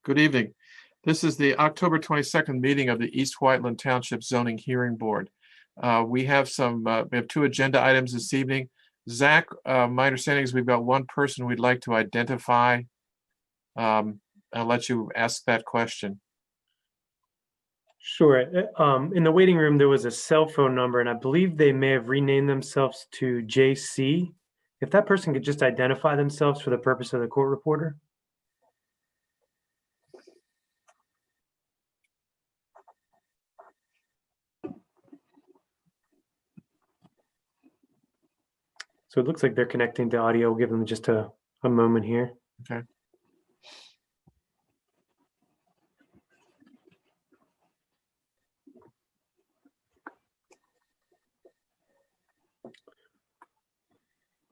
Good evening. This is the October 22nd meeting of the East Whiteland Township Zoning Hearing Board. We have two agenda items this evening. Zach, my understanding is we've got one person we'd like to identify. I'll let you ask that question. Sure. In the waiting room, there was a cell phone number, and I believe they may have renamed themselves to JC. If that person could just identify themselves for the purpose of the court reporter. So it looks like they're connecting to audio. We'll give them just a moment here. Okay.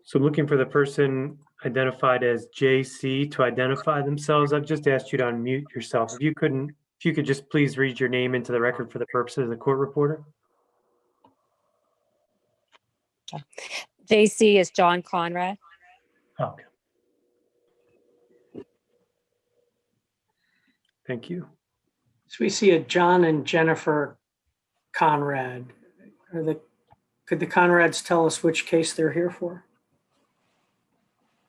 So looking for the person identified as JC to identify themselves. I've just asked you to unmute yourself. If you could just please read your name into the record for the purposes of the court reporter. JC is John Conrad. Oh, okay. Thank you. So we see a John and Jennifer Conrad. Could the Conrads tell us which case they're here for?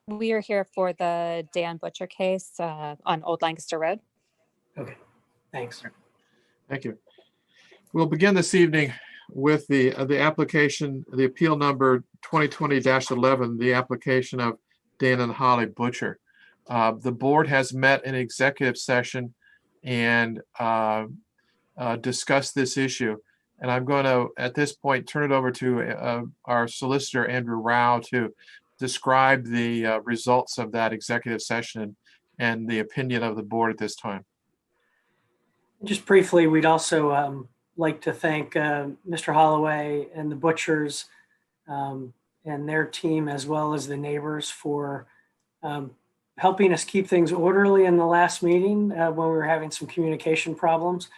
We are here for the Dan Butcher case on Old Lancaster Road. Okay, thanks. Thank you. We'll begin this evening with the application, the appeal number 2020-11, the application of Dan and Holly Butcher. The board has met in executive session and discussed this issue. And I'm going to, at this point, turn it over to our solicitor, Andrew Rao, to describe the results of that executive session and the opinion of the board at this time. Just briefly, we'd also like to thank Mr. Holloway and the Butchers and their team, as well as the neighbors, for helping us keep things orderly in the last meeting when we were having some communication problems.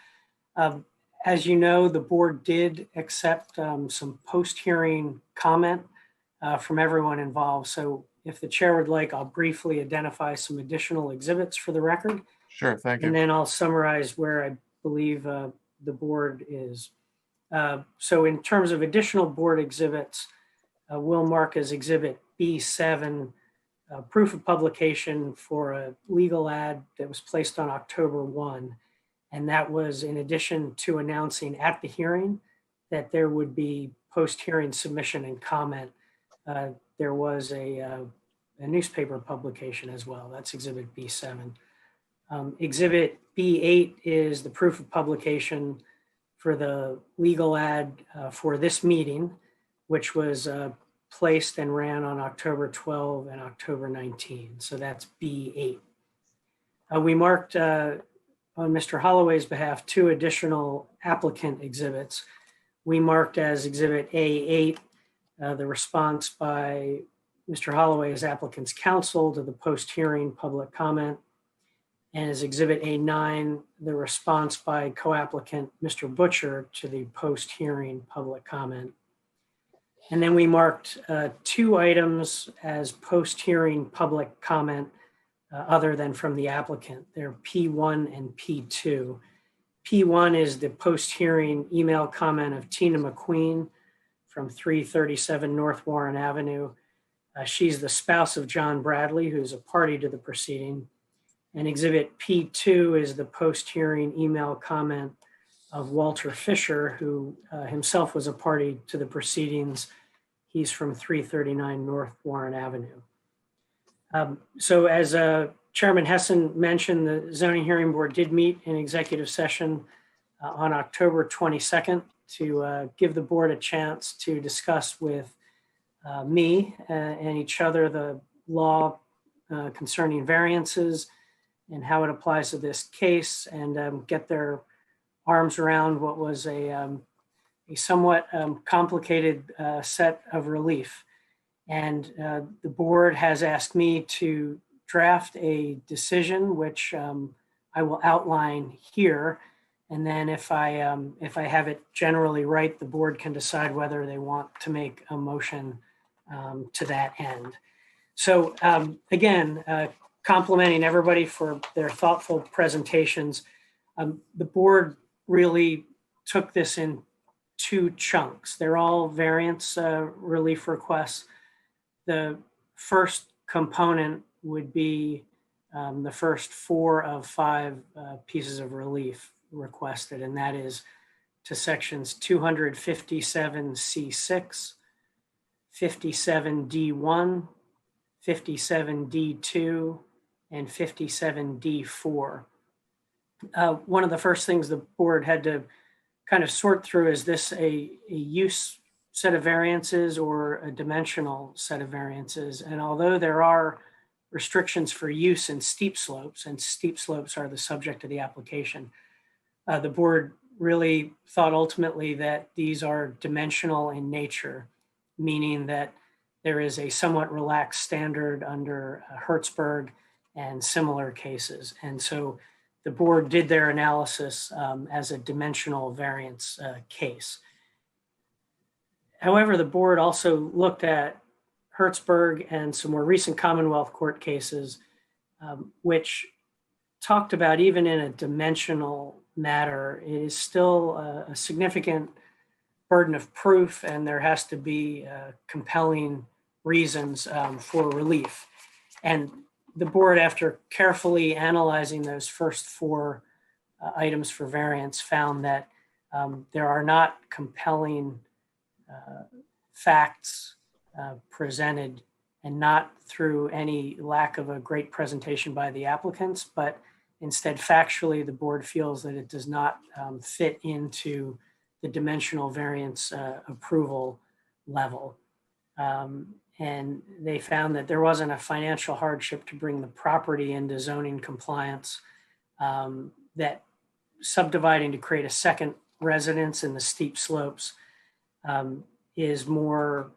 As you know, the board did accept some post-hearing comment from everyone involved. So if the chair would like, I'll briefly identify some additional exhibits for the record. Sure, thank you. And then I'll summarize where I believe the board is. So in terms of additional board exhibits, we'll mark as exhibit B7, proof of publication for a legal ad that was placed on October 1. And that was in addition to announcing at the hearing that there would be post-hearing submission and comment. There was a newspaper publication as well. That's exhibit B7. Exhibit B8 is the proof of publication for the legal ad for this meeting, which was placed and ran on October 12 and October 19. So that's B8. We marked on Mr. Holloway's behalf 2 additional applicant exhibits. We marked as exhibit A8 the response by Mr. Holloway's applicant's counsel to the post-hearing public comment, and as exhibit A9, the response by co-applicant Mr. Butcher to the post-hearing public comment. And then we marked 2 items as post-hearing public comment other than from the applicant. They're P1 and P2. P1 is the post-hearing email comment of Tina McQueen from 337 North Warren Avenue. She's the spouse of John Bradley, who's a party to the proceeding. And exhibit P2 is the post-hearing email comment of Walter Fisher, who himself was a party to the proceedings. He's from 339 North Warren Avenue. So as Chairman Hessen mentioned, the Zoning Hearing Board did meet in executive session on October 22nd to give the board a chance to discuss with me and each other the law concerning variances and how it applies to this case, and get their arms around what was a somewhat complicated set of relief. And the board has asked me to draft a decision, which I will outline here. And then if I have it generally right, the board can decide whether they want to make a motion to that end. So again, complimenting everybody for their thoughtful presentations. The board really took this in two chunks. They're all variance relief requests. The first component would be the first 4 of 5 pieces of relief requested, and that is to sections 257C6, 57D1, 57D2, and 57D4. One of the first things the board had to kind of sort through, is this a use set of variances or a dimensional set of variances? And although there are restrictions for use in steep slopes, and steep slopes are the subject of the application, the board really thought ultimately that these are dimensional in nature, meaning that there is a somewhat relaxed standard under Hertzberg and similar cases. And so the board did their analysis as a dimensional variance case. However, the board also looked at Hertzberg and some more recent Commonwealth Court cases, which talked about, even in a dimensional matter, it is still a significant burden of proof, and there has to be compelling reasons for relief. And the board, after carefully analyzing those first 4 items for variance, found that there are not compelling facts presented, and not through any lack of a great presentation by the applicants, but instead factually the board feels that it does not fit into the dimensional variance approval level. And they found that there wasn't a financial hardship to bring the property into zoning compliance, that subdividing to create a second residence in the steep slopes is more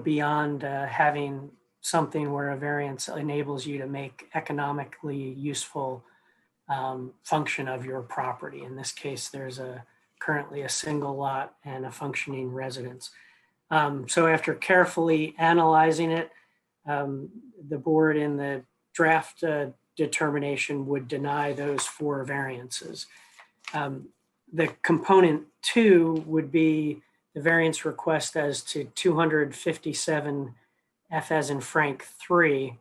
beyond having something where a variance enables you to make economically useful function of your property. In this case, there's currently a single lot and a functioning residence. So after carefully analyzing it, the board in the draft determination would deny those 4 variances. The component 2 would be the variance request as to 257 F as in Frank 3.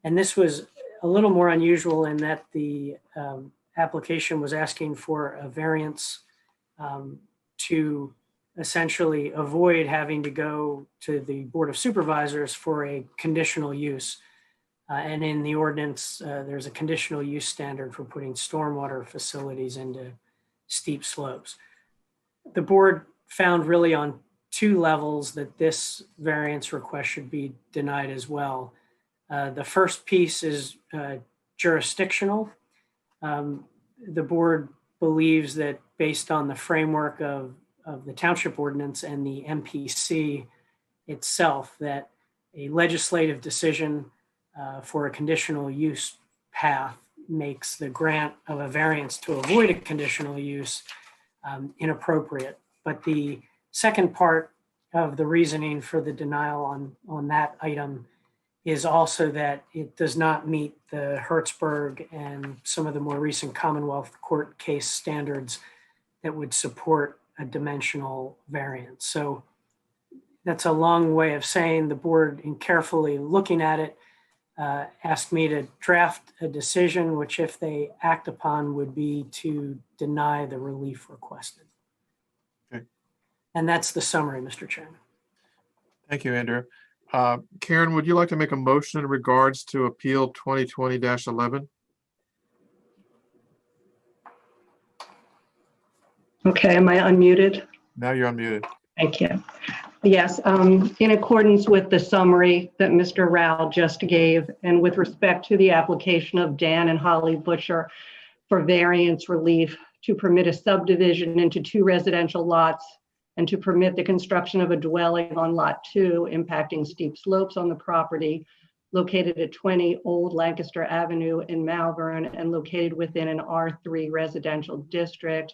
And this was a little more unusual in that the application was asking for a variance to essentially avoid having to go to the Board of Supervisors for a conditional use. And in the ordinance, there's a conditional use standard for putting stormwater facilities into steep slopes. The board found really on 2 levels that this variance request should be denied as well. The first piece is jurisdictional. The board believes that based on the framework of the township ordinance and the MPC itself, that a legislative decision for a conditional use path makes the grant of a variance to avoid a conditional use inappropriate. But the second part of the reasoning for the denial on that item is also that it does not meet the Hertzberg and some of the more recent Commonwealth Court case standards that would support a dimensional variance. So that's a long way of saying the board, in carefully looking at it, asked me to draft a decision, which if they act upon would be to deny the relief requested. Okay. And that's the summary, Mr. Chairman. Thank you, Andrew. Karen, would you like to make a motion in regards to Appeal 2020-11? Okay, am I unmuted? Now you're unmuted. Thank you. Yes, in accordance with the summary that Mr. Rao just gave, and with respect to the application of Dan and Holly Butcher for variance relief to permit a subdivision into 2 residential lots and to permit the construction of a dwelling on Lot 2 impacting steep slopes on the property located at 20 Old Lancaster Avenue in Malvern and located within an R3 residential district,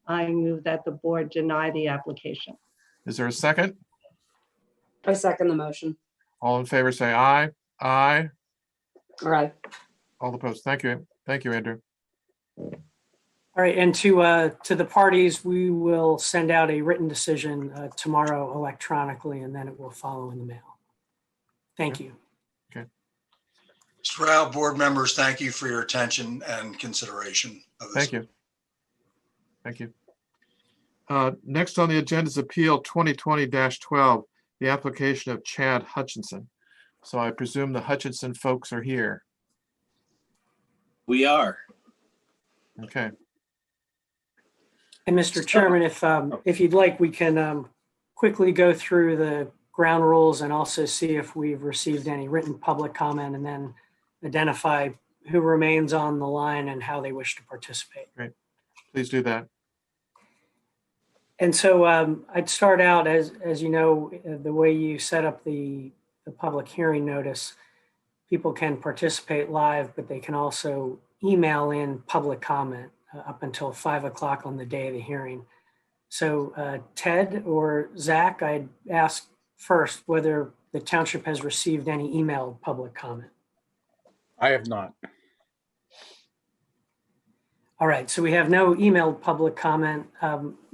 I move that the board deny the application. Is there a second? I second the motion. All in favor, say aye. Aye. Aye. All opposed. Thank you. Thank you, Andrew. All right, and to the parties, we will send out a written decision tomorrow electronically, and then it will follow in the mail. Thank you. Mr. Rao, board members, thank you for your attention and consideration of this. Thank you. Thank you. Next on the agenda is Appeal 2020-12, the application of Chad Hutchinson. So I presume the Hutchinson folks are here. We are. Okay. And Mr. Chairman, if you'd like, we can quickly go through the ground rules and also see if we've received any written public comment, and then identify who remains on the line and how they wish to participate. Please do that. And so I'd start out, as you know, the way you set up the public hearing notice, people can participate live, but they can also email in public comment up until 5 o'clock on the day of the hearing. So Ted or Zach, I'd ask first whether the township has received any emailed public comment. I have not. All right, so we have no emailed public comment.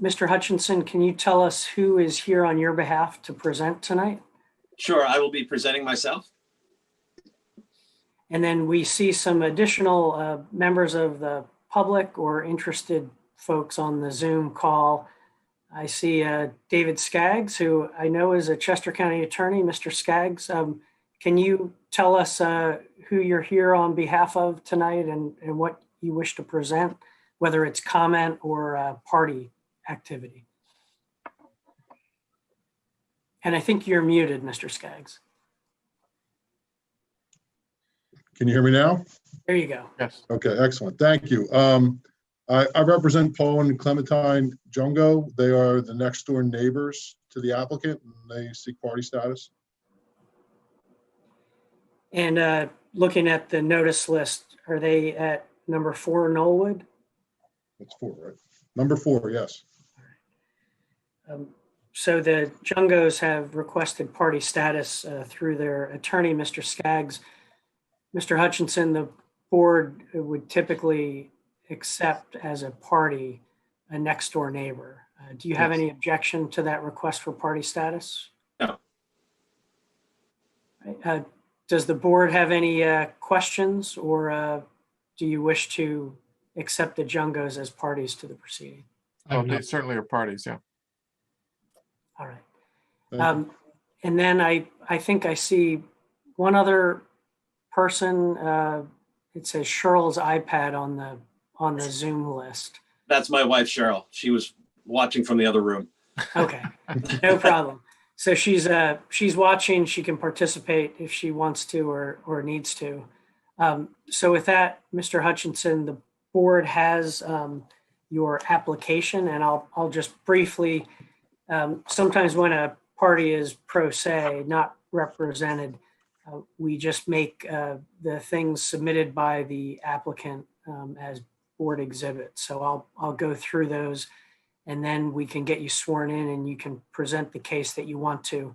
Mr. Hutchinson, can you tell us who is here on your behalf to present tonight? Sure, I will be presenting myself. And then we see some additional members of the public or interested folks on the Zoom call. I see David Skaggs, who I know is a Chester County attorney. Mr. Skaggs, can you tell us who you're here on behalf of tonight and what you wish to present, whether it's comment or party activity? And I think you're muted, Mr. Skaggs. Can you hear me now? There you go. Yes. Okay, excellent. Thank you. I represent Paul and Clementine Jungo. They are the next door neighbors to the applicant, and they seek party status. And looking at the notice list, are they at number 4 Knollwood? That's 4, right? Number 4, yes. So the Jungos have requested party status through their attorney, Mr. Skaggs. Mr. Hutchinson, the board would typically accept as a party a next door neighbor. Do you have Yes. any objection to that request for party status? No. Does the board have any questions, or do you wish to accept the Jungos as parties to the proceeding? Oh, they certainly are parties, yeah. All right. Thank you. And then I think I see one other person. It says Cheryl's iPad on the Zoom list. That's my wife, Cheryl. She was watching from the other room. Okay, no problem. So she's watching. She can participate if she wants to or needs to. So with that, Mr. Hutchinson, the board has your application, and I'll just briefly. Sometimes when a party is pro se, not represented, we just make the things submitted by the applicant as board exhibits. So I'll go through those, and then we can get you sworn in and you can present the case that you want to.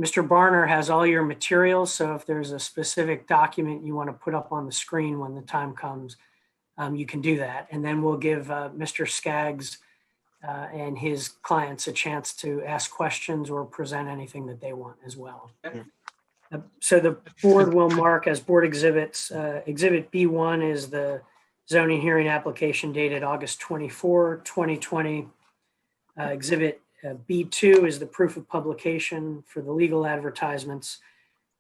Mr. Barner has all your materials, so if there's a specific document you want to put up on the screen when the time comes, you can do that. And then we'll give Mr. Skaggs and his clients a chance to ask questions or present anything that they want as well. Okay. So the board will mark as board exhibits. Exhibit B1 is the zoning hearing application dated August 24, 2020. Exhibit B2 is the proof of publication for the legal advertisements.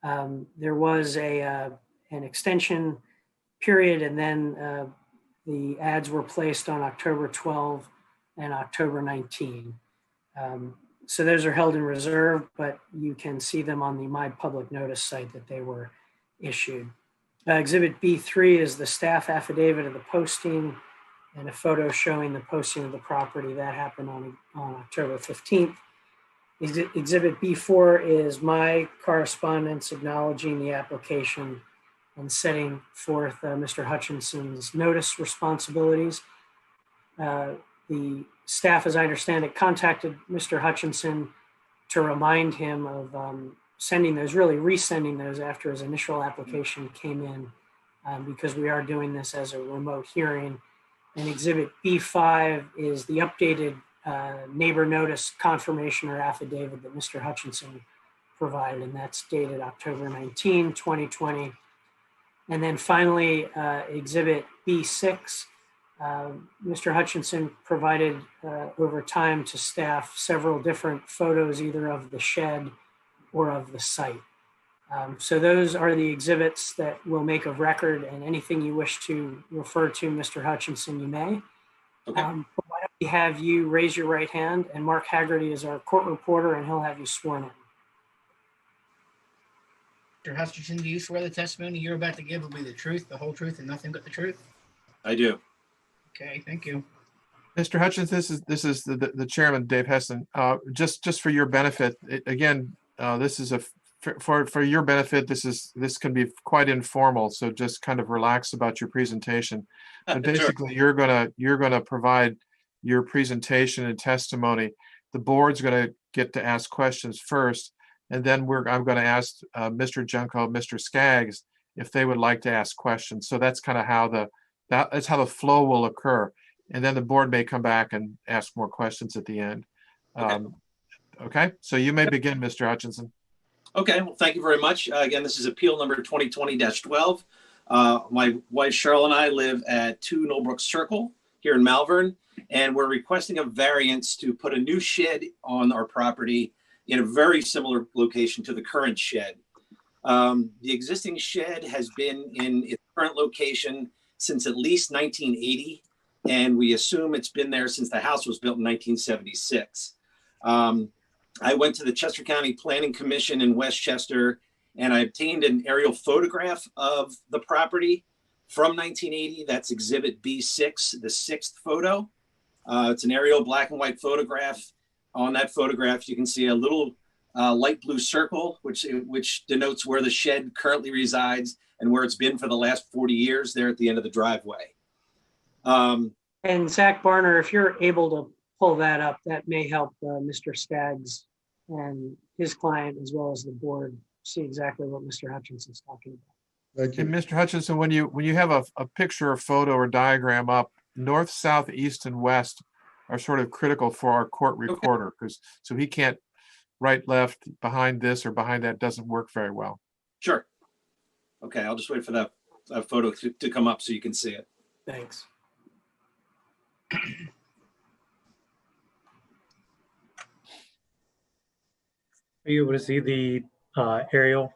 There was an extension period, and then the ads were placed on October 12 and October 19. So those are held in reserve, but you can see them on the My Public Notice site that they were issued. Exhibit B3 is the staff affidavit of the posting and a photo showing the posting of the property. That happened on October 15th. Exhibit B4 is my correspondence acknowledging the application and setting forth Mr. Hutchinson's notice responsibilities. The staff, as I understand it, contacted Mr. Hutchinson to remind him of sending those, really resending those after his initial application came in, because we are doing this as a remote hearing. And Exhibit B5 is the updated neighbor notice confirmation or affidavit that Mr. Hutchinson provided, and that's dated October 19, 2020. And then finally, Exhibit B6, Mr. Hutchinson provided over time to staff several different photos, either of the shed or of the site. So those are the exhibits that we'll make of record, and anything you wish to refer to Mr. Hutchinson, you may. Okay. But why don't we have you raise your right hand, and Mark Haggerty is our court reporter, and he'll have you sworn in. Mr. Hutchinson, do you swear the testimony you're about to give will be the truth, the whole truth, and nothing but the truth? I do. Okay, thank you. Mr. Hutchins, this is the chairman, Dave Hessen. Just for your benefit, this is for your benefit. This can be quite informal, so just kind of relax about your presentation. But basically, you're gonna provide your presentation and testimony. The board's gonna get to ask questions first, and then I'm gonna ask Mr. Junko, Mr. Skaggs, if they would like to ask questions. So that's kind of how that's how the flow will occur. And then the board may come back and ask more questions at the end. Okay, so you may begin, Mr. Hutchinson. Okay, well, thank you very much. Again, this is appeal number 2020-12. My wife Cheryl and I live at 2 Knowlbrook Circle here in Malvern, and we're requesting a variance to put a new shed on our property in a very similar location to the current shed. The existing shed has been in its current location since at least 1980, and we assume it's been there since the house was built in 1976. I went to the Chester County Planning Commission in Westchester, and I obtained an aerial photograph of the property from 1980. That's Exhibit B6, the 6th photo. It's an aerial black and white photograph. On that photograph, you can see a little light blue circle, which denotes where the shed currently resides and where it's been for the last 40 years there at the end of the driveway. And Zach Barner, if you're able to pull that up, that may help Mr. Skaggs and his client, as well as the board, see exactly what Mr. Hutchinson's talking about. Thank you. And Mr. Hutchinson, when you have a picture, a photo, or diagram up, north, south, east, and west are sort of critical for our court recorder, so he can't right, left, behind this or behind that doesn't work very well. Sure. Okay, I'll just wait for that photo to come up so you can see it. Thanks. Are you able to see the aerial?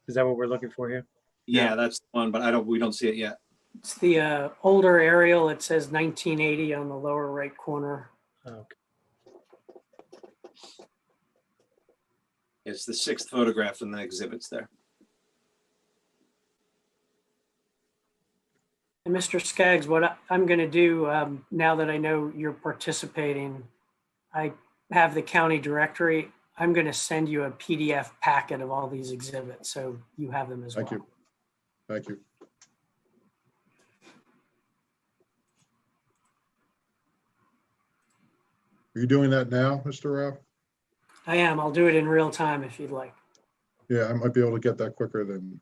Is that what we're looking for here? Yeah, that's the one, but we don't see it yet. It's the older aerial. It says 1980 on the lower right corner. Okay. It's the 6th photograph in the exhibits there. And Mr. Skaggs, what I'm going to do now that I know you're participating, I have the county directory. I'm going to send you a PDF packet of all these exhibits, so you have them as well. Thank you. Thank you. Are you doing that now, Mr. Rao? I am. I'll do it in real time if you'd like. Yeah, I might be able to get that quicker than.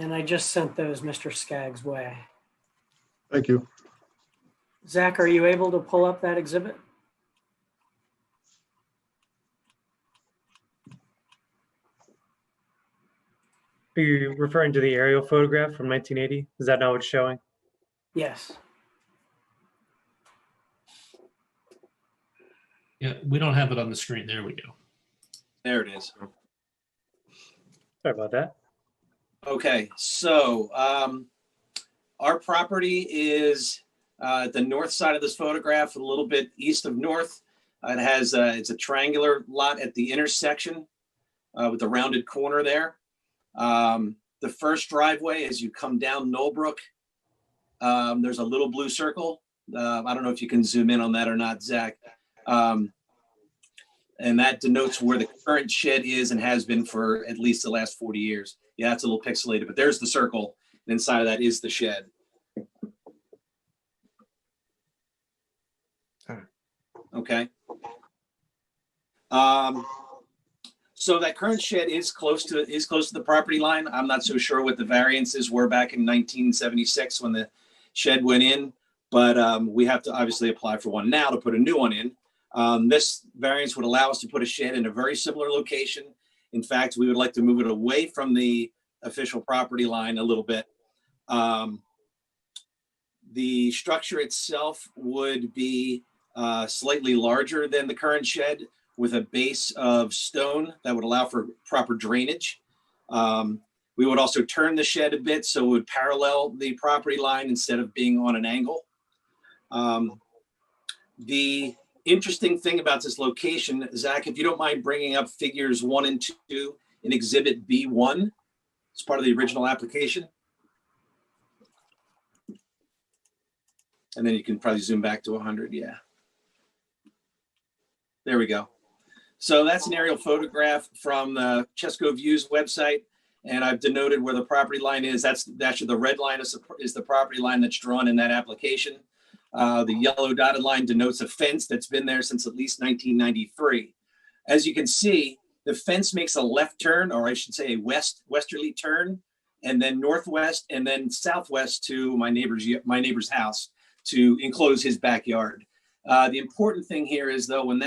And I just sent those Mr. Skaggs' way. Thank you. Zach, are you able to pull up that exhibit? Are you referring to the aerial photograph from 1980? Is that not what's showing? Yes. Yeah, we don't have it on the screen. There we go. There it is. Sorry about that. Okay, so our property is at the north side of this photograph, a little bit east of north. It has it's a triangular lot at the intersection with the rounded corner there. The first driveway, as you come down Knowlbrook, there's a little blue circle. I don't know if you can zoom in on that or not, Zach. And that denotes where the current shed is and has been for at least the last 40 years. Yeah, it's a little pixelated, but there's the circle. And inside of that is the shed. Okay. So that current shed is close to the property line. I'm not so sure what the variances were back in 1976 when the shed went in, but we have to obviously apply for one now to put a new one in. This variance would allow us to put a shed in a very similar location. In fact, we would like to move it away from the official property line a little bit. The structure itself would be slightly larger than the current shed with a base of stone that would allow for proper drainage. We would also turn the shed a bit so it would parallel the property line instead of being on an angle. The interesting thing about this location, Zach, if you don't mind bringing up figures 1 and 2 in Exhibit B1, it's part of the original application. And then you can probably zoom back to 100, yeah. There we go. So that's an aerial photograph from the Chesco Views website, and I've denoted where the property line is. That's actually the red line is the property line that's drawn in that application. The yellow dotted line denotes a fence that's been there since at least 1993. As you can see, the fence makes a left turn, or I should say a westerly turn, and then northwest and then southwest to my neighbor's house to enclose his backyard. The important thing here is, though, when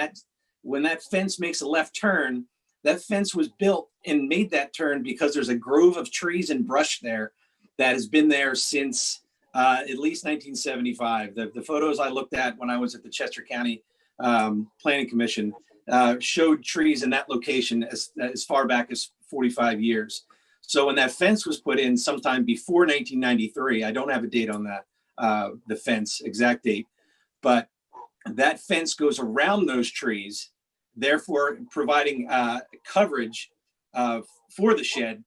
that fence makes a left turn, that fence was built and made that turn because there's a grove of trees and brush there that has been there since at least 1975. The photos I looked at when I was at the Chester County Planning Commission showed trees in that location as far back as 45 years. So when that fence was put in sometime before 1993, I don't have a date on that, the fence exact date, but that fence goes around those trees, therefore providing coverage for the shed,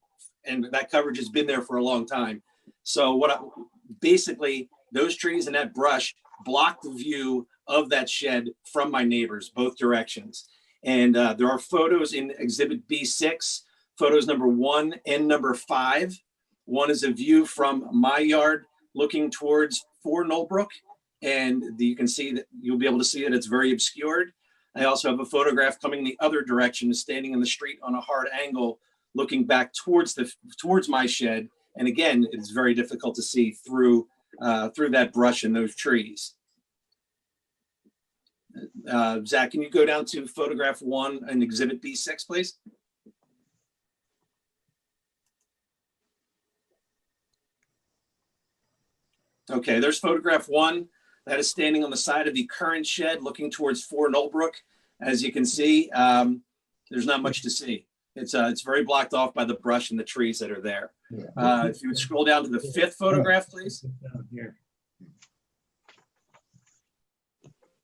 and that coverage has been there for a long time. So basically those trees and that brush block the view of that shed from my neighbors, both directions. And there are photos in Exhibit B6, photos number 1 and number 5. One is a view from my yard looking towards 4 Knowlbrook, and you can see that you'll be able to see that it's very obscured. I also have a photograph coming the other direction, standing in the street on a hard angle, looking back towards my shed. And again, it's very difficult to see through that brush and those trees. Zach, can you go down to photograph 1 and Exhibit B6, please? Okay, there's photograph 1 that is standing on the side of the current shed looking towards 4 Knowlbrook. As you can see, there's not much to see. It's very blocked off by the brush and the trees that are there. If you would scroll down to the 5th photograph, please.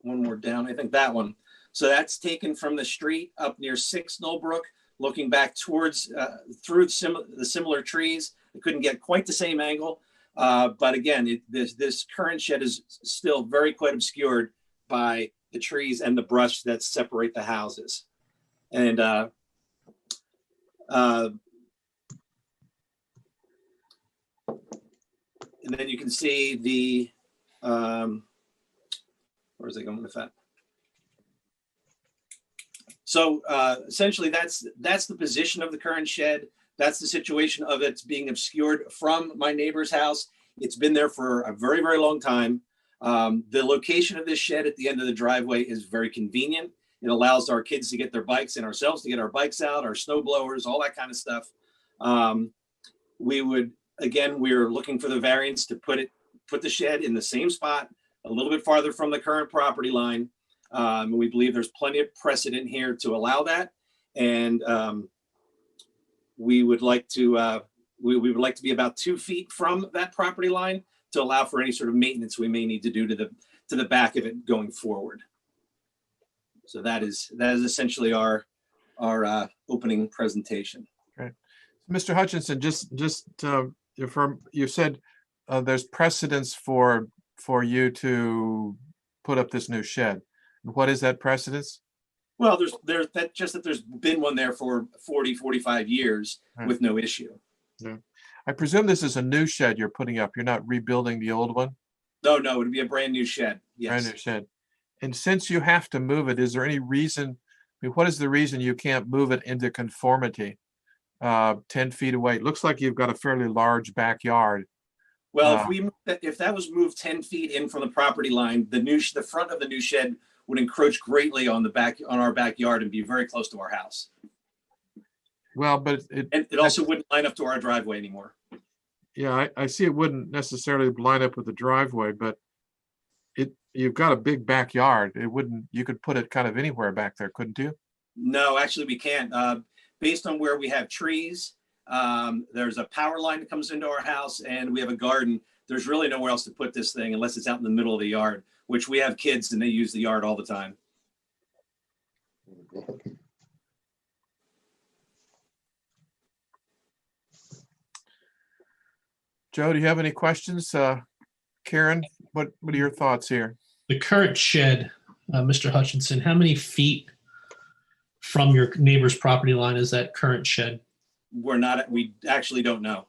One more down, I think that one. So that's taken from the street up near 6 Knowlbrook, looking back towards through the similar trees. I couldn't get quite the same angle. But again, this current shed is still quite obscured by the trees and the brush that separate the houses. And then you can see the, where is it going with that? So essentially that's the position of the current shed. That's the situation of it being obscured from my neighbor's house. It's been there for a very, very long time. The location of this shed at the end of the driveway is very convenient. It allows our kids to get their bikes and ourselves to get our bikes out, our snow blowers, all that kind of stuff. We're looking for the variance to put put the shed in the same spot, a little bit farther from the current property line. We believe there's plenty of precedent here to allow that. And we would like to we would like to be about 2 feet from that property line to allow for any sort of maintenance we may need to do to the back of it going forward. So that is essentially our opening presentation. Okay. Mr. Hutchinson, you said there's precedence for you to put up this new shed. What is that precedence? Well, there's that there's been one there for 40, 45 years with no issue. Yeah. I presume this is a new shed you're putting up. You're not rebuilding the old one? No, it'd be a brand new shed. Yes. Brand new shed. And since you have to move it, is there any reason, I mean, what is the reason you can't move it into conformity 10 feet away? It looks like you've got a fairly large backyard. Well, if that was moved 10 feet in from the property line, the front of the new shed would encroach greatly on our backyard and be very close to our house. Well, but it also wouldn't line up to our driveway anymore. Yeah, I see it wouldn't necessarily line up with the driveway, but you've got a big backyard. You could put it kind of anywhere back there, couldn't you? No, actually we can't. Based on where we have trees, there's a power line that comes into our house, and we have a garden. There's really nowhere else to put this thing unless it's out in the middle of the yard, which we have kids and they use the yard all the time. Joe, do you have any questions? Karen, what are your thoughts here? The current shed, Mr. Hutchinson, how many feet from your neighbor's property line is that current shed? We actually don't know.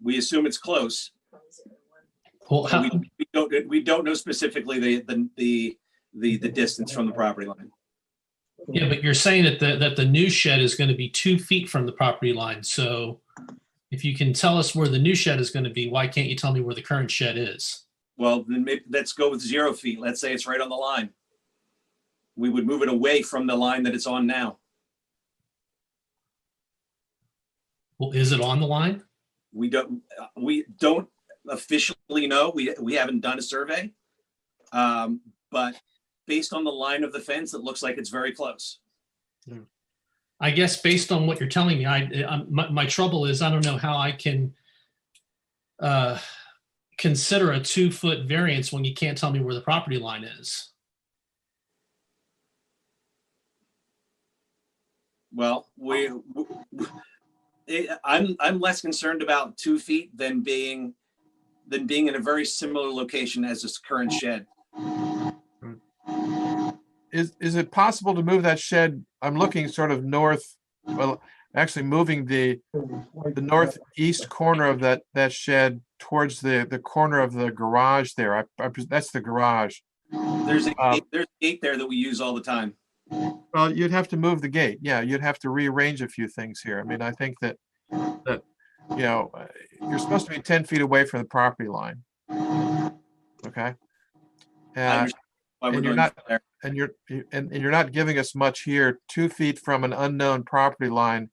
We assume it's close. Well, we don't know specifically the distance from the property line. yeah, but you're saying that the new shed is going to be 2 feet from the property line. So if you can tell us where the new shed is going to be, why can't you tell me where the current shed is? Well, then maybe let's go with 0 feet. Let's say it's right on the line. We would move it away from the line that it's on now. Well, is it on the line? We don't officially know. We haven't done a survey, but based on the line of the fence, it looks like it's very close. I guess based on what you're telling me, my trouble is I don't know how I can consider a 2-foot variance when you can't tell me where the property line is. Well, I'm less concerned about 2 feet than being in a very similar location as this current shed. Is it possible to move that shed? I'm looking sort of north, well, actually moving the northeast corner of that shed towards the corner of the garage there. That's the garage. There's a gate there that we use all the time. Well, you'd have to move the gate. Yeah, you'd have to rearrange a few things here. I mean, I think that you're supposed to be 10 feet away from the property line. Okay. And you're not giving us much here. 2 feet from an unknown property line.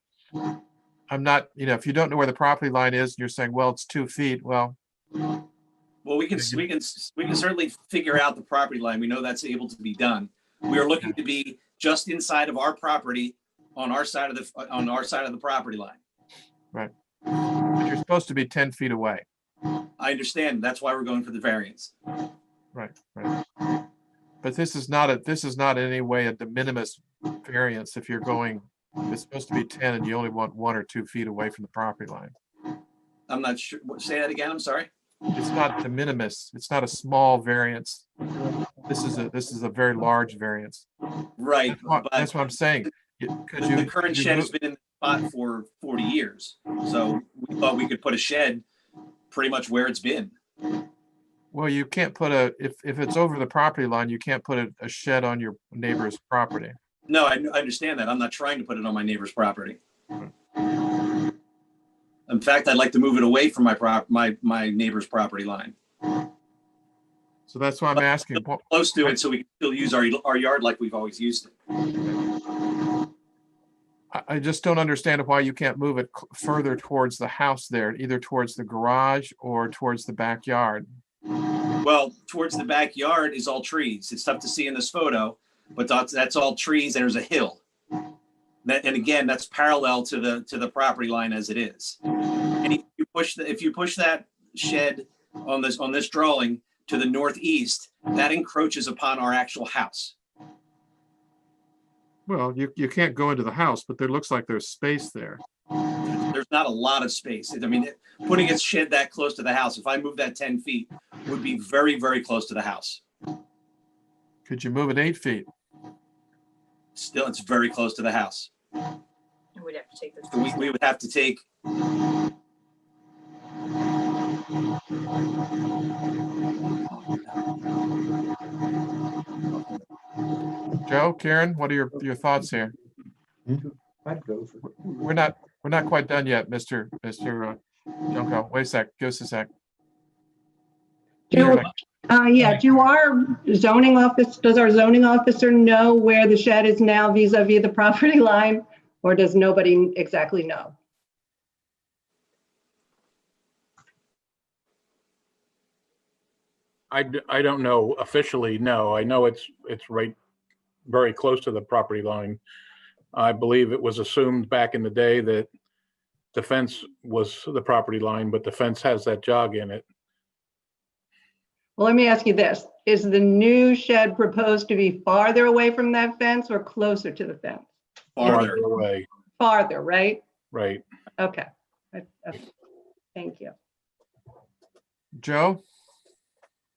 I'm not, if you don't know where the property line is, and you're saying, well, it's 2 feet. Well, we can certainly figure out the property line. We know that's able to be done. We are looking to be just inside of our property on our side of the property line. Right. But you're supposed to be 10 feet away. I understand. That's why we're going for the variance. Right. But this is not in any way a de minimis variance. If it's supposed to be 10 and you only want 1 or 2 feet away from the property line. I'm not sure. Say that again. I'm sorry. It's not de minimis. It's not a small variance. This is a very large variance. Right. That's what I'm saying. The current shed has been in the spot for 40 years. So we thought we could put a shed pretty much where it's been. Well, you can't put if it's over the property line, you can't put a shed on your neighbor's property. No, I understand that. I'm not trying to put it on my neighbor's property. In fact, I'd like to move it away from my neighbor's property line. So that's why I'm asking. Close to it, so we can still use our yard like we've always used it. I just don't understand why you can't move it further towards the house there, either towards the garage or towards the backyard. Well, towards the backyard is all trees. It's tough to see in this photo, but that's all trees and there's a hill. And again, that's parallel to the property line as it is. And if you push that shed on this drawing to the northeast, that encroaches upon our actual house. Well, you can't go into the house, but there looks like there's space there. There's not a lot of space. I mean, putting its shed that close to the house, if I move that 10 feet, would be very, very close to the house. Could you move it 8 feet? Still, it's very close to the house. We'd have to take this. So we would have to take. Joe, Karen, what are your thoughts here? I'd go for. We're not quite done yet, Mr. Junko. Wait a sec, give us a sec. Do does our zoning officer know where the shed is now vis-a-vis the property line, or does nobody exactly know? I don't know officially, no. I know it's right very close to the property line. I believe it was assumed back in the day that the fence was the property line, but the fence has that jog in it. Well, let me ask you this. Is the new shed proposed to be farther away from that fence or closer to the fence? Farther away. Farther, right? Right. Okay. Thank you. Joe?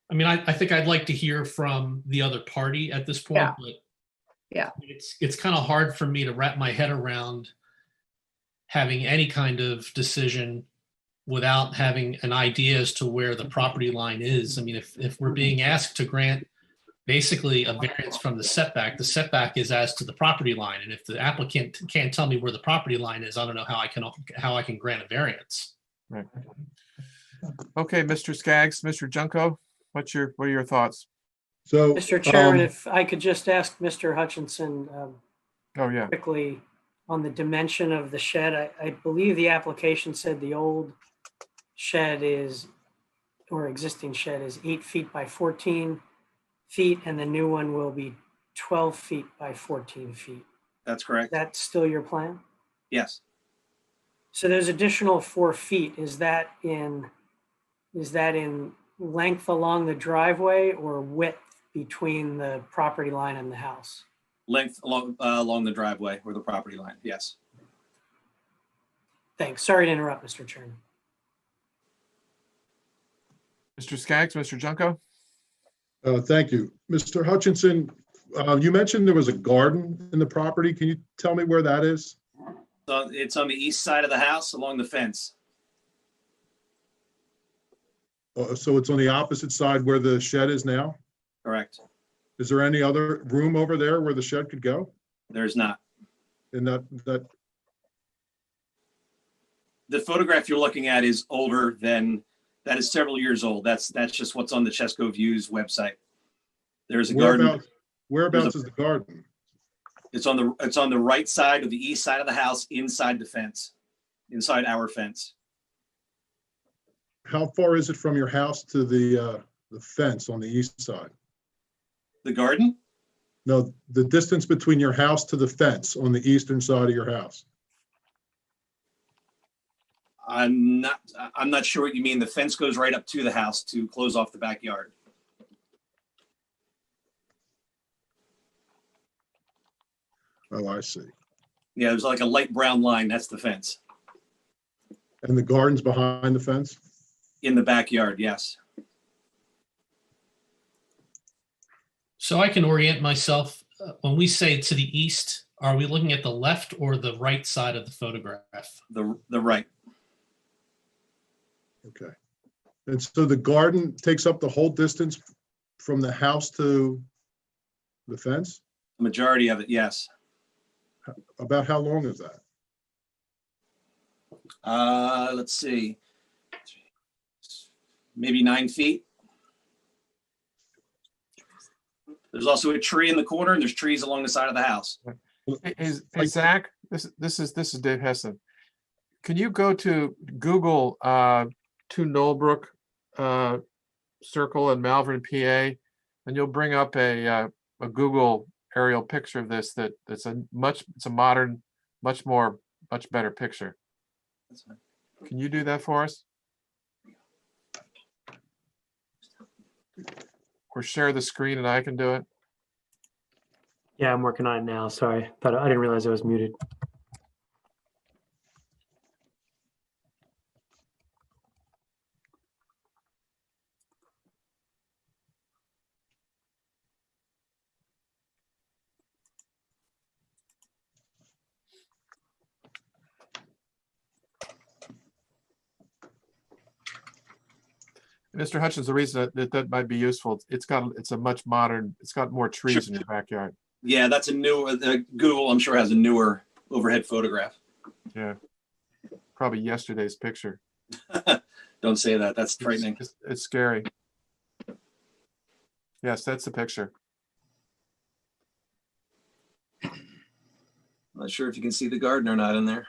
I mean, I think I'd like to hear from the other party at this point, Yeah. but Yeah. it's kind of hard for me to wrap my head around having any kind of decision without having an idea as to where the property line is. I mean, if we're being asked to grant basically a variance from the setback is as to the property line. And if the applicant can't tell me where the property line is, I don't know how I can grant a variance. Right. Okay, Mr. Skaggs, Mr. Junko, what are your thoughts? So, Mr. Chairman, if I could just ask Mr. Hutchinson Oh, yeah. quickly on the dimension of the shed. I believe the application said the old shed or existing shed is 8 feet by 14 feet, and the new one will be 12 feet by 14 feet. That's correct. That's still your plan? Yes. So there's additional 4 feet. Is that in length along the driveway or width between the property line and the house? Length along the driveway or the property line. Yes. Thanks. Sorry to interrupt, Mr. Chairman. Mr. Skaggs, Mr. Junko? thank you. Mr. Hutchinson, you mentioned there was a garden in the property. Can you tell me where that is? So it's on the east side of the house along the fence. So it's on the opposite side where the shed is now? Correct. Is there any other room over there where the shed could go? There's not. In that The photograph you're looking at is older than, that is several years old. That's just what's on the Chesco Views website. There's a garden. Whereabouts is the garden? It's on the right side of the east side of the house, inside the fence, inside our fence. How far is it from your house to the fence on the east side? The garden? No, the distance between your house to the fence on the eastern side of your house. I'm not sure what you mean. The fence goes right up to the house to close off the backyard. Oh, I see. Yeah, there's like a light brown line. That's the fence. And the garden's behind the fence? In the backyard, yes. So I can orient myself. When we say to the east, are we looking at the left or the right side of the photograph? The right. Okay. And so the garden takes up the whole distance from the house to the fence? The majority of it, yes. About how long is that? Let's see. Maybe 9 feet. There's also a tree in the corner, and there's trees along the side of the house. Hey, Zach, This is Dave Hessen. Can you go to Google 2 Noldbrook Circle in Malvern, PA, and you'll bring up a Google aerial picture of this it's a modern, much better picture. That's fine. Can you do that for us? Or share the screen and I can do it? Yeah, I'm working on it now. Sorry. I didn't realize I was muted. Mr. Hutchins, the reason that might be useful, it's got more trees in your backyard. Yeah, that's a new, Google, I'm sure, has a newer overhead photograph. Yeah. Probably yesterday's picture. Don't say that. That's frightening. It's scary. Yes, that's the picture. Not sure if you can see the garden or not in there.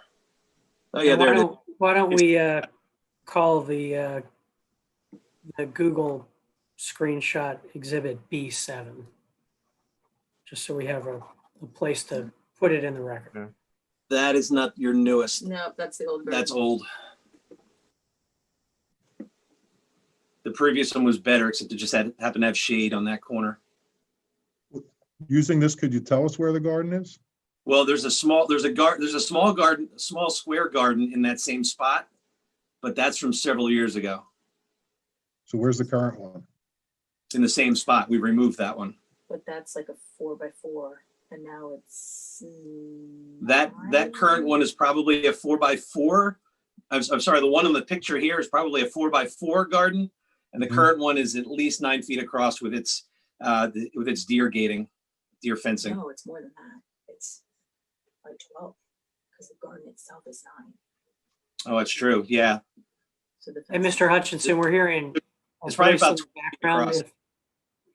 Oh yeah, there it is. Why don't we call the Google screenshot exhibit B7, just so we have a place to put it in the record. Yeah. That is not your newest. No, that's the old version. That's old. The previous one was better, except it just happened to have shade on that corner. Using this, could you tell us where the garden is? Well, there's a small square garden in that same spot, but that's from several years ago. So where's the current one? It's in the same spot. We removed that one. But that's like a 4x4, and now it's That current one is probably a 4x4. I'm sorry, the one in the picture here is probably a 4x4 garden, and the current one is at least 9 feet across with its deer gating, deer fencing. No, it's more than that. It's like 12, because the garden itself is 9. Oh, it's true. Yeah. So the And Mr. Hutchinson, we're hearing It's probably voice in about the 20 background. across.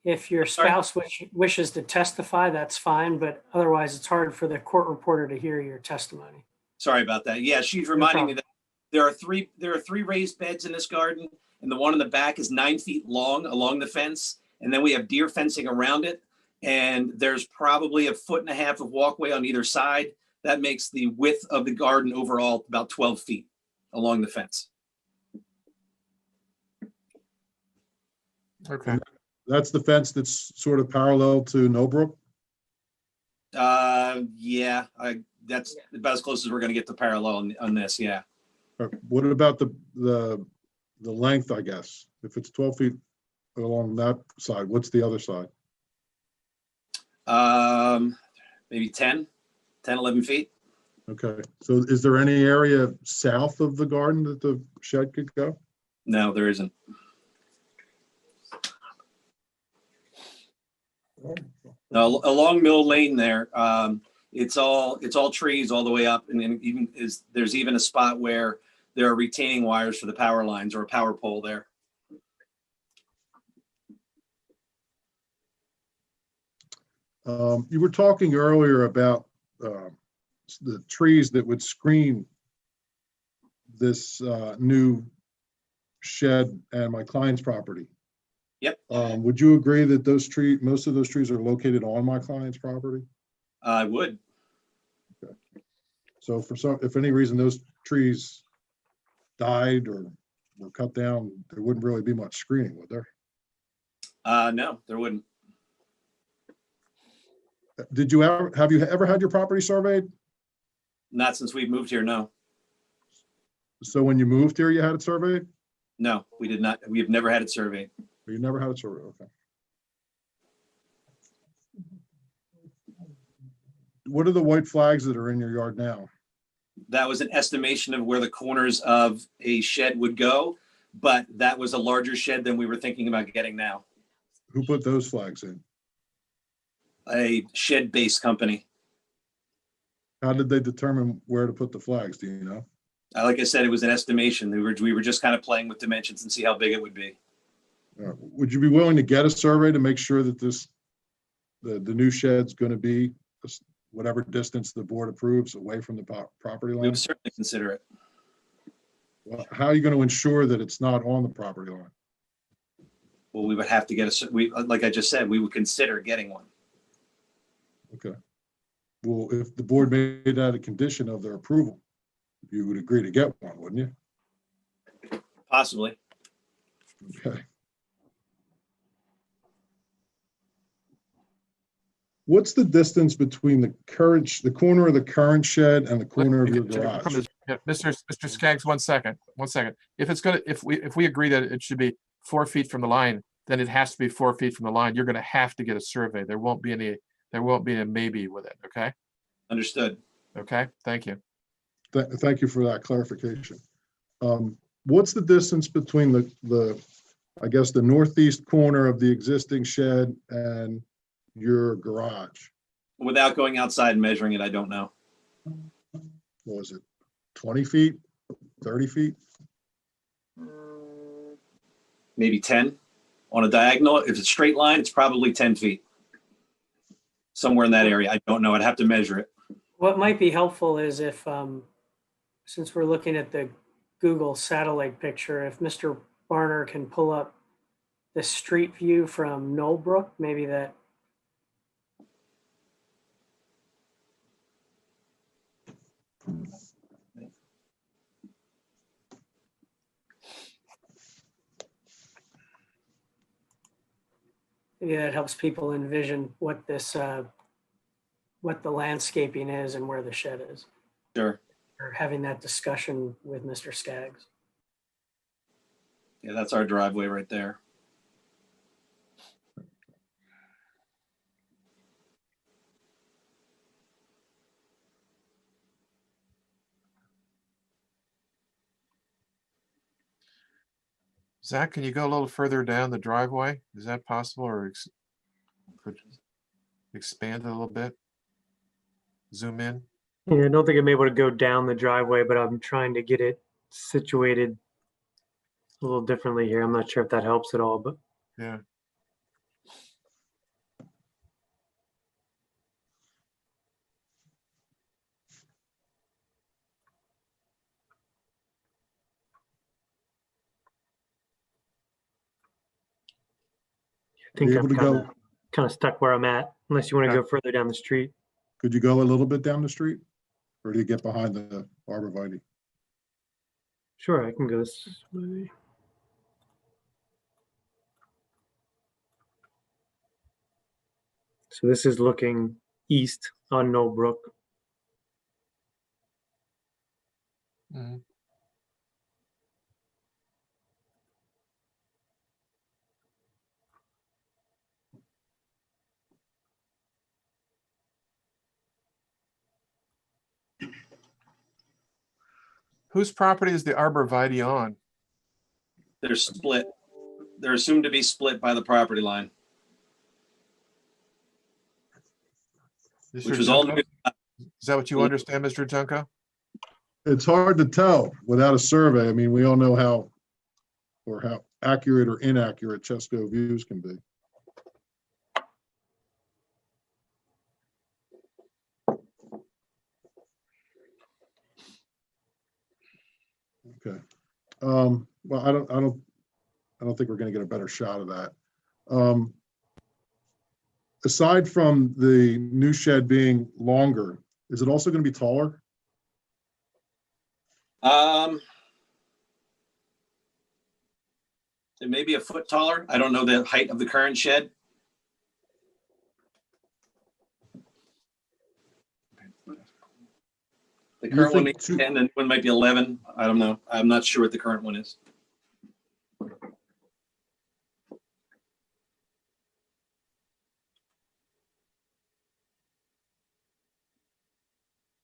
If your spouse wishes to testify, that's fine, but otherwise it's hard for the court reporter to hear your testimony. Sorry about that. Yeah, she's reminding me that there are three raised beds in this garden, and the one in the back is 9 feet long along the fence, and then we have deer fencing around it, and there's probably 1.5 feet of walkway on either side. That makes the width of the garden overall about 12 feet along the fence. Okay. That's the fence that's sort of parallel to Noldbrook? Yeah, that's about as close as we're going to get to parallel on this. Yeah. What about the length, I guess? If it's 12 feet along that side, what's the other side? Maybe 10, 11 feet. Okay, so is there any area south of the garden that the shed could go? No, there isn't. Now, along Mill Lane there, it's all trees all the way up, and then there's even a spot where there are retaining wires for the power lines or a power pole there. You were talking earlier about the trees that would screen this new shed and my client's property. Yep. Would you agree that most of those trees are located on my client's property? I would. Okay. So if any reason those trees died or were cut down, there wouldn't really be much screening, would there? No, there wouldn't. Have you ever had your property surveyed? Not since we've moved here, no. So when you moved here, you had it surveyed? No, we did not. We have never had it surveyed. You never had it surveyed, okay. What are the white flags that are in your yard now? That was an estimation of where the corners of a shed would go, but that was a larger shed than we were thinking about getting now. Who put those flags in? A shed-based company. How did they determine where to put the flags? Do you know? Like I said, it was an estimation. We were just kind of playing with dimensions and see how big it would be. Would you be willing to get a survey to make sure that the new shed's going to be whatever distance the board approves away from the property We line? would certainly consider it. Well, how are you going to ensure that it's not on the property line? Well, we would have to get like I just said, we would consider getting one. Okay. Well, if the board made that a condition of their approval, you would agree to get one, wouldn't you? Possibly. Okay. What's the distance between the corner of the current shed and the corner of your garage? Mr. Skaggs, 1 second, 1 second. If we agree that it should be 4 feet from the line, then it has to be 4 feet from the line. You're gonna have to get a survey. There won't be a maybe with it, okay? Understood. Okay, thank you. Thank you for that clarification. What's the distance between I guess, the northeast corner of the existing shed and your garage? Without going outside and measuring it, I don't know. What was it, 20 feet, 30 feet? Maybe 10 on a diagonal. If it's a straight line, it's probably 10 feet. Somewhere in that area. I don't know. I'd have to measure it. What might be helpful is if, since we're looking at the Google satellite picture, if Mr. Barner can pull up the street view from Knowlbrook, maybe that. Maybe that helps people envision what this, what the landscaping is and where the shed is. Sure. Or having that discussion with Mr. Skaggs. Yeah, that's our driveway right there. Zach, can you go a little further down the driveway? Is that possible, or could expand it a little bit? Zoom in? Yeah, I don't think I'm able to go down the driveway, but I'm trying to get it situated a little differently here. I'm not sure if that helps at all, but Yeah. I think Be I'm able to go, kind of stuck where I'm at, unless you want to Okay. go further down the street. could you go a little bit down the street? Or do you get behind the arborvitae? Sure, I can go this way. So this is looking east on Knowlbrook. Mhm. Whose property is the arborvitae on? They're split. They're assumed to be split by the property line, Mr. which was all Junko? new. Is that what you understand, Mr. Junko? It's hard to tell without a survey. I mean, we all know how accurate or inaccurate Chesco views can be. Okay. Well, I don't think we're going to get a better shot of that. Aside from the new shed being longer, is it also going to be taller? It may be a foot taller. I don't know the height of the current shed. The You current one may think be 10 and one might be 11. I don't know. I'm not sure what the current one is.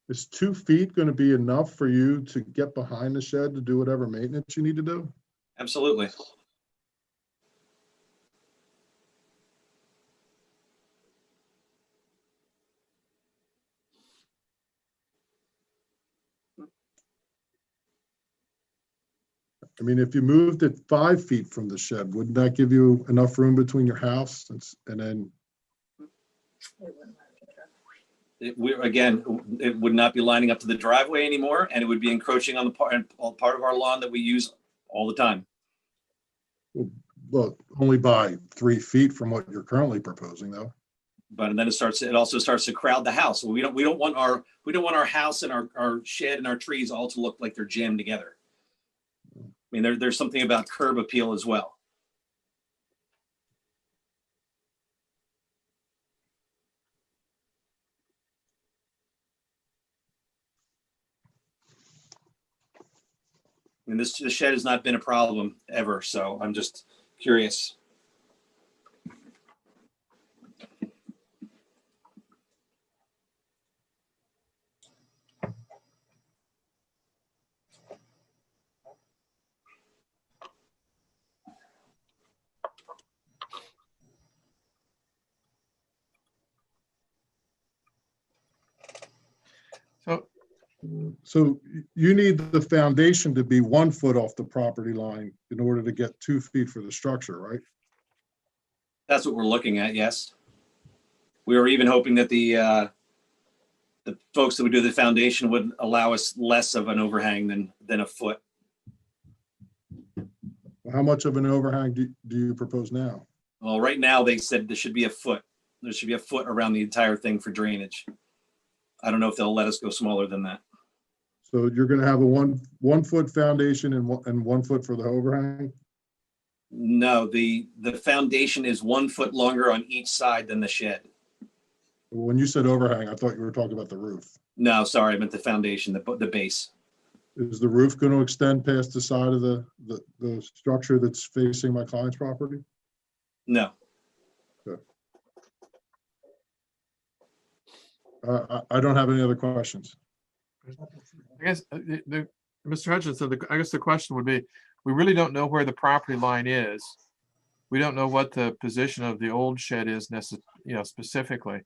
Is 2 feet going to be enough for you to get behind the shed to do whatever maintenance you need to do? Absolutely. I mean, if you moved it 5 feet from the shed, wouldn't that give you enough room between your house and then, It wouldn't matter to her. it would not be lining up to the driveway anymore, and it would be encroaching on the part of our lawn that we use all the time. Well, only by 3 feet from what you're currently proposing, though. But then it also starts to crowd the house. We don't want our house and our shed and our trees all to look like they're jammed together. I mean, there's something about curb appeal as well. And the shed has not been a problem ever, so I'm just curious. So you need the foundation to be 1 foot off the property line in order to get 2 feet for the structure, right? That's what we're looking at, yes. We were even hoping that the folks that would do the foundation would allow us less of an overhang than a foot. How much of an overhang do you propose now? Well, right now they said there should be a foot. There should be a foot around the entire thing for drainage. I don't know if they'll let us go smaller than that. So you're going to have a one foot foundation and 1 foot for the overhang? No, the foundation is 1 foot longer on each side than the shed. When you said overhang, I thought you were talking about the roof. No, sorry, I meant the foundation, the base. Is the roof going to extend past the side of the structure that's facing my client's property? No. Okay. I don't have any other questions. I guess, Mr. Hutchinson, I guess the question would be, we really don't know where the property line is. We don't know what the position of the old shed is specifically.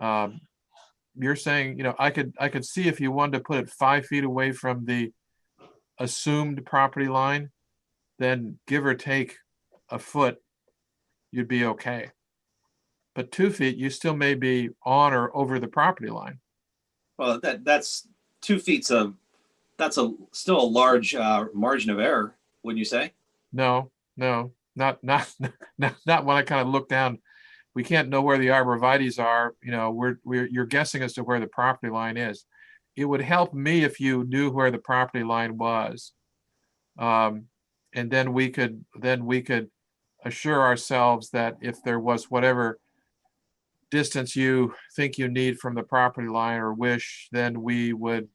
You're saying, I could see if you wanted to put it 5 feet away from the assumed property line, then give or take a foot, you'd be okay. But 2 feet, you still may be on or over the property line. Well, that's 2 feet that's still a large margin of error, wouldn't you say? No, not when I kind of look down. We can't know where the arborvitaes are. You're guessing as to where the property line is. It would help me if you knew where the property line was, and then we could assure ourselves that if there was whatever distance you think you need from the property line or wish, then we would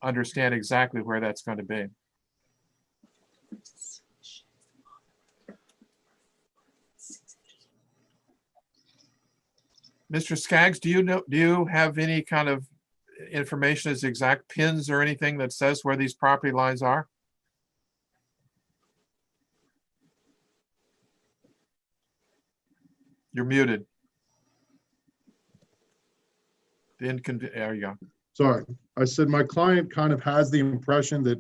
understand exactly where that's going to be. Mr. Skaggs, do you have any kind of information as exact pins or anything that says where these property lines are? You're muted. There you go. Sorry, I said my client kind of has the impression that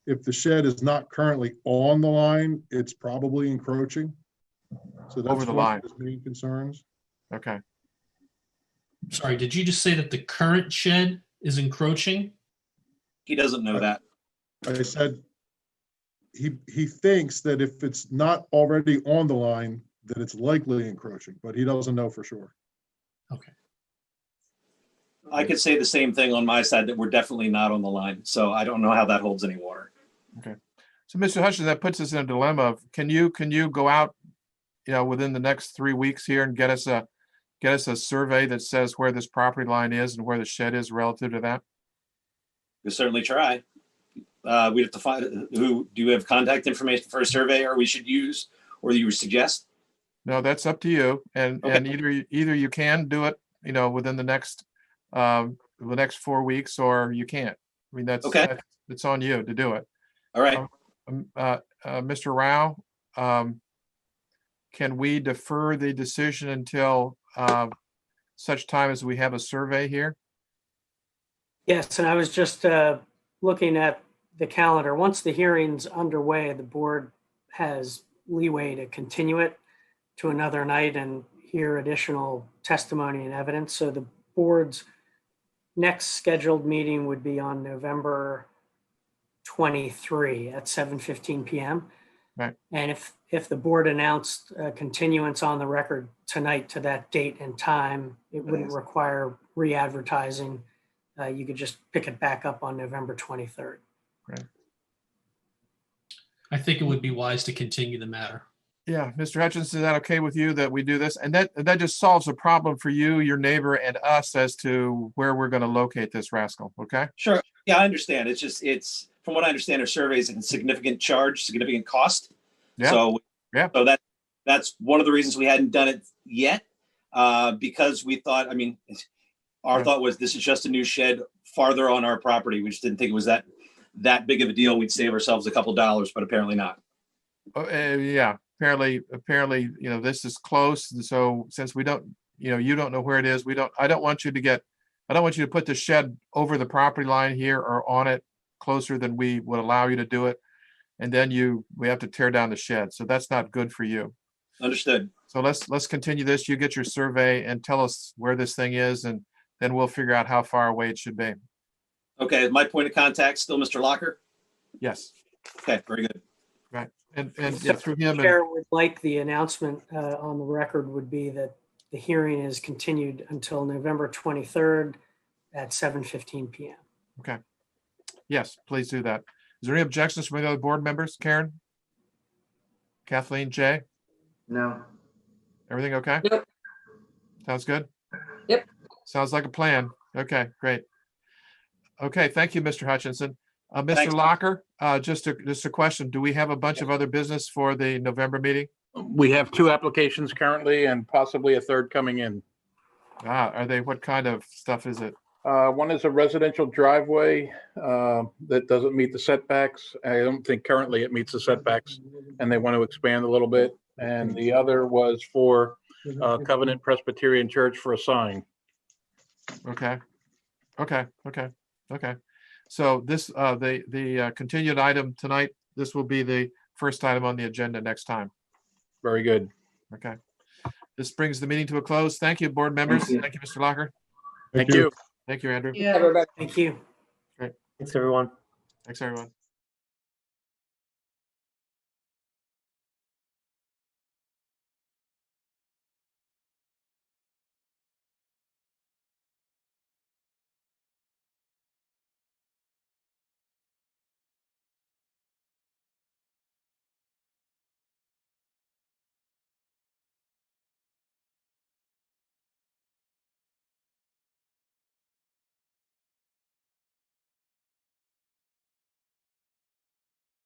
if the shed is not currently on the line, it's probably encroaching. So that's Over the one line. of his main concerns. Okay. Sorry, did you just say that the current shed is encroaching? He doesn't know that. I said he thinks that if it's not already on the line, that it's likely encroaching, but he doesn't know for sure. Okay. I could say the same thing on my side, that we're definitely not on the line. So I don't know how that holds any water. Okay. So Mr. Hutchins, that puts us in a dilemma of, can you go out, within the next 3 weeks here and get us a survey that says where this property line is and where the shed is relative to that? We'll certainly try. We'd have to find do you have contact information for a surveyor we should use or you would suggest? No, that's up to you. And Okay. and either you can do it, within the next 4 weeks, or you can't. I mean, Okay. it's on you to do it. All right. Mr. Rao, can we defer the decision until such time as we have a survey here? Yes, and I was just looking at the calendar. Once the hearing's underway, the board has leeway to continue it to another night and hear additional testimony and evidence. So board's next scheduled meeting would be on November 23 at 7:15 PM. Right. And if the board announced a continuance on the record tonight to that date and time, it wouldn't require re-advertising. You could just pick it back up on November 23rd. I think it would be wise to continue the matter. Yeah, Mr. Hutchins, is that okay with you that we do this? And that just solves a problem for you, your neighbor, and us as to where we're going to locate this rascal, okay? Sure. Yeah, I understand. It's from what I understand, our survey is a significant charge, significant cost. Yeah. So, Yeah. So that's one of the reasons we hadn't done it yet, because we thought, I mean, our Yeah. thought was this is just a new shed farther on our property. We just didn't think it was that big of a deal. We'd save ourselves a couple dollars, but apparently not. Yeah, apparently, this is close. And so since we don't, you don't know where it is, I don't want you to put the shed over the property line here or on it closer than we would allow you to do it. And then we have to tear down the shed. So that's not good for you. Understood. So let's continue this. You get your survey and tell us where this thing is, and then we'll figure out how far away it should be. Okay. My point of contact still Mr. Locker? Yes. Okay. Very good. Right. And yeah, through him. Chair would like the announcement on the record would be that the hearing is continued until November 23rd at 7:15 PM. Okay. Yes, please do that. Is there any objections from any other board members? Karen? Kathleen, Jay? No. Everything okay? Yep. Sounds good? Yep. Sounds like a plan. Okay, great. Okay, thank you, Mr. Hutchinson. Mr. Thanks. Locker, just a question. Do we have a bunch of other business for the November meeting? We have 2 applications currently and possibly a third coming in. What kind of stuff is it? One is a residential driveway that doesn't meet the setbacks. I don't think currently it meets the setbacks, and they want to expand a little bit. And the other was for Covenant Presbyterian Church for a sign. Okay. So this, the continued item tonight, this will be the first item on the agenda next time. Very good. Okay. This brings the meeting to a close. Thank you, board members. Thank you, Mr. Locker. Thank you. Thank you, Andrew. Yeah. Everybody. Thank you. Thanks, everyone. Thanks, everyone.